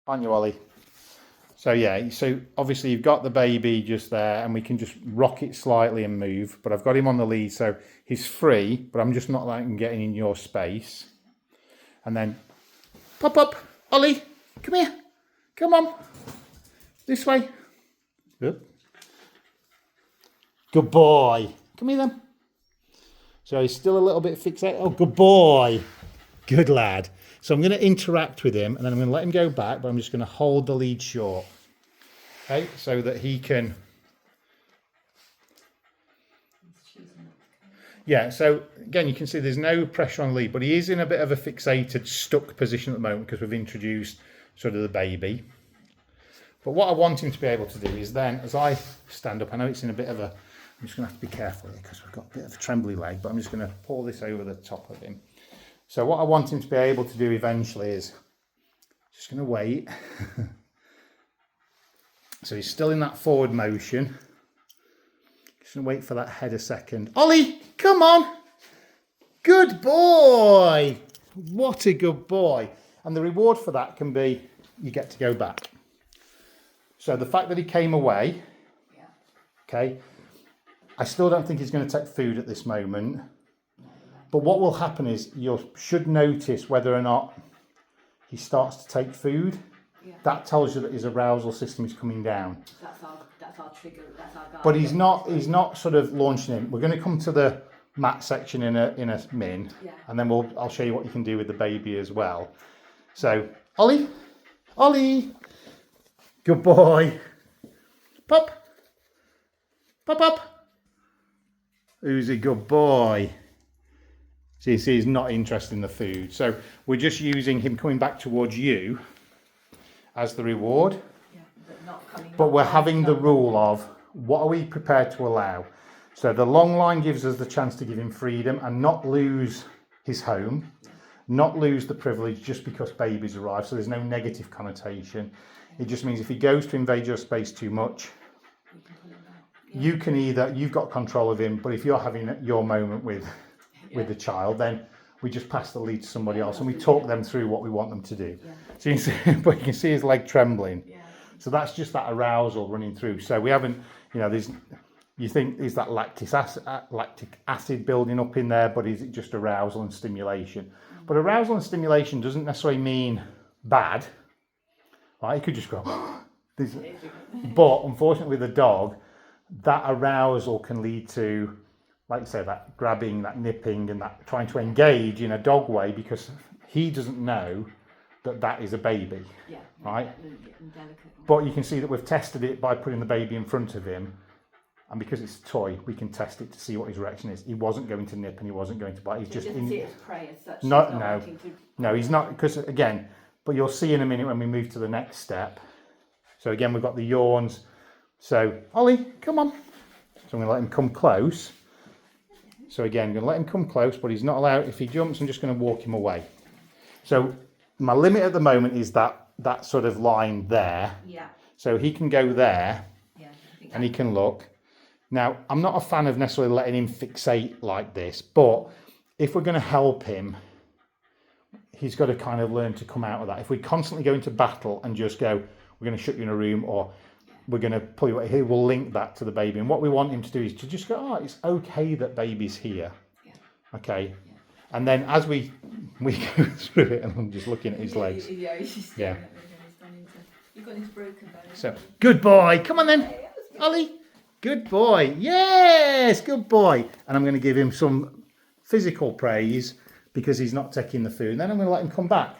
aren't you, Ollie? So yeah, so obviously you've got the baby just there and we can just rock it slightly and move, but I've got him on the lead, so he's free, but I'm just not letting him get in your space. And then pop up, Ollie, come here, come on, this way. Good. Good boy. Come here then. So he's still a little bit fixated. Oh, good boy. Good lad. So I'm going to interact with him and then I'm going to let him go back, but I'm just going to hold the lead short. Okay, so that he can... Yeah, so again, you can see there's no pressure on the lead, but he is in a bit of a fixated, stuck position at the moment because we've introduced sort of the baby. But what I want him to be able to do is then, as I stand up, I know it's in a bit of a... I'm just going to have to be careful here because we've got a bit of a trembly leg, but I'm just going to pull this over the top of him. So what I want him to be able to do eventually is just going to wait. So he's still in that forward motion. Just going to wait for that head a second. Ollie, come on. Good boy. What a good boy. And the reward for that can be you get to go back. So the fact that he came away, okay, I still don't think he's going to take food at this moment. But what will happen is you should notice whether or not he starts to take food. Yeah. That tells you that his arousal system is coming down. That's our trigger. That's our guide. But he's not sort of launching in. We're going to come to the mat section in a min, and then I'll show you what you can do with the baby as well. So Ollie, good boy. Pop. Who's a good boy? So you see he's not interested in the food. So we're just using him coming back towards you as the reward. Yeah, but we're having the rule of what are we prepared to allow? So the long line gives us the chance to give him freedom and not lose his home, not lose the privilege just because babies arrive. So there's no negative connotation. It just means if he goes to invade your space too much, you can you've got control of him, but if you're having your moment with the child, then we just pass the lead to somebody else and we talk them through what we want them to do. So you can see, but you can see his leg trembling. So that's just that arousal running through. So we haven't, you think is that lactic acid building up in there, but is it just arousal and stimulation? But arousal and stimulation doesn't necessarily mean bad, right? It could just go, but unfortunately with a dog, that arousal can lead to, like you say, that grabbing, that nipping, and that trying to engage in a dog way because he doesn't know that is a baby, right? But you can see that we've tested it by putting the baby in front of him, and because it's a toy, we can test it to see what his reaction is. He wasn't going to nip and he wasn't going to bite. He's just see it as prey as such. No, he's not. Because again, but you'll see in a minute when we move to the next step. So again, we've got the yawns. So Ollie, come on. So I'm going to let him come close. So again, I'm going to let him come close, but he's not allowed. If he jumps, I'm just going to walk him away. So my limit at the moment is that sort of line there. Yeah. So he can go there, and he can look. Now, I'm not a fan of necessarily letting him fixate like this, but if we're going to help him, he's got to kind of learn to come out of that. If we constantly go into battle and just go, we're going to shut you in a room, or we're going to pull you away, he will link that to the baby. And what we want him to do is to just go, oh, it's okay that baby's here. Yeah. Okay. Yeah. And then as we go through it, and I'm just looking at his legs. Yeah. You've got his broken bone. So, good boy. Come on then, Ollie. Good boy. Yes, good boy. And I'm going to give him some physical praise because he's not taking the food. And then I'm going to let him come back.